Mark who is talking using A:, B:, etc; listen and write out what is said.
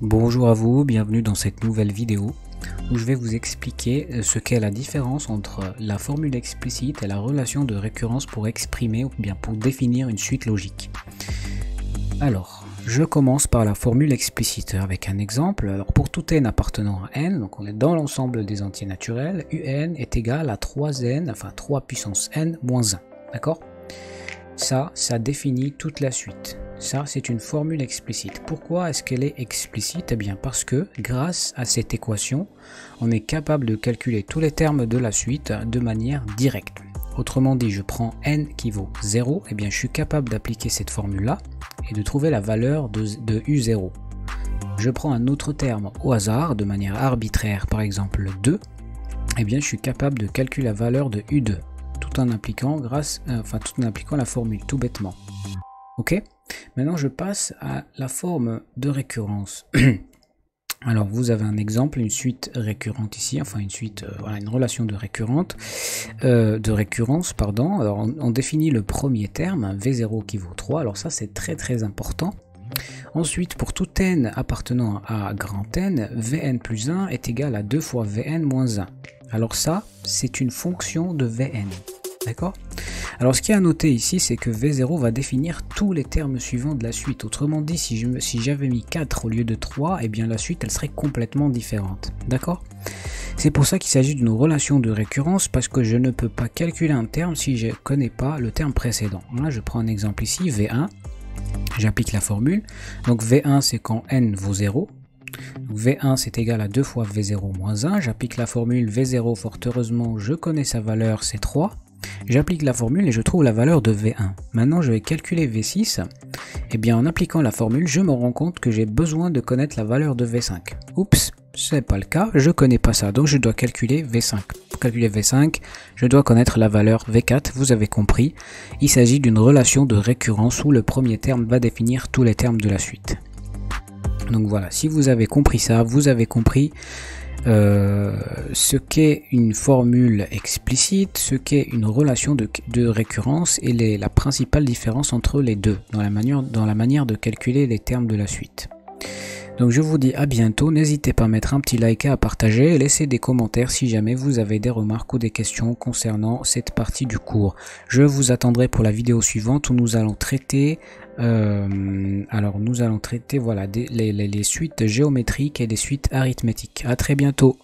A: Bonjour à vous, bienvenue dans cette nouvelle vidéo où je vais vous expliquer ce qu'est la différence entre la formule explicite et la relation de récurrence pour exprimer ou bien pour définir une suite logique. Alors, je commence par la formule explicite avec un exemple. Alors pour tout n appartenant à n, donc on est dans l'ensemble des entiers naturels, un est égal à 3n, enfin 3 puissance n moins 1, d'accord? Ça définit toute la suite. Ça, c'est une formule explicite. Pourquoi est-ce qu'elle est explicite? Eh bien parce que grâce à cette équation, on est capable de calculer tous les termes de la suite de manière directe. Autrement dit, je prends n qui vaut 0, eh bien je suis capable d'appliquer cette formule-là et de trouver la valeur de u0. Je prends un autre terme au hasard, de manière arbitraire, par exemple 2, eh bien je suis capable de calculer la valeur de u2, tout en appliquant la formule, tout bêtement. Ok? Maintenant, je passe à la forme de récurrence. Alors, vous avez un exemple, une suite récurrente ici, enfin une suite, une relation de récurrence, pardon. Alors, on définit le premier terme, V0 qui vaut 3. Alors ça, c'est très important. Ensuite, pour tout n appartenant à grand N, Vn plus 1 est égal à 2 fois Vn moins 1. Alors ça, c'est une fonction de Vn. D'accord? Alors ce qui est à noter ici, c'est que V0 va définir tous les termes suivants de la suite. Autrement dit, si j'avais mis 4 au lieu de 3, eh bien la suite elle serait complètement différente. D'accord? C'est pour ça qu'il s'agit d'une relation de récurrence, parce que je ne peux pas calculer un terme si je ne connais pas le terme précédent. Là, je prends un exemple ici, V1, j'applique la formule. Donc V1 c'est quand n vaut 0. Donc V1 c'est égal à 2 fois V0 moins 1. J'applique la formule V0, fort heureusement, je connais sa valeur, c'est 3. J'applique la formule et je trouve la valeur de V1. Maintenant, je vais calculer V6. Et bien, en appliquant la formule, je me rends compte que j'ai besoin de connaître la valeur de V5. Oups, ce n'est pas le cas, je ne connais pas ça, donc je dois calculer V5. Pour calculer V5, je dois connaître la valeur V4, vous avez compris. Il s'agit d'une relation de récurrence où le premier terme va définir tous les termes de la suite. Donc voilà, si vous avez compris ça, vous avez compris ce qu'est une formule explicite, ce qu'est une relation de récurrence et la principale différence entre les deux dans la manière de calculer les termes de la suite. Donc je vous dis à bientôt, n'hésitez pas à mettre un petit like et à partager et laisser des commentaires si jamais vous avez des remarques ou des questions concernant cette partie du cours. Je vous attendrai pour la vidéo suivante où nous allons traiter voilà, les suites géométriques et les suites arithmétiques. À très bientôt.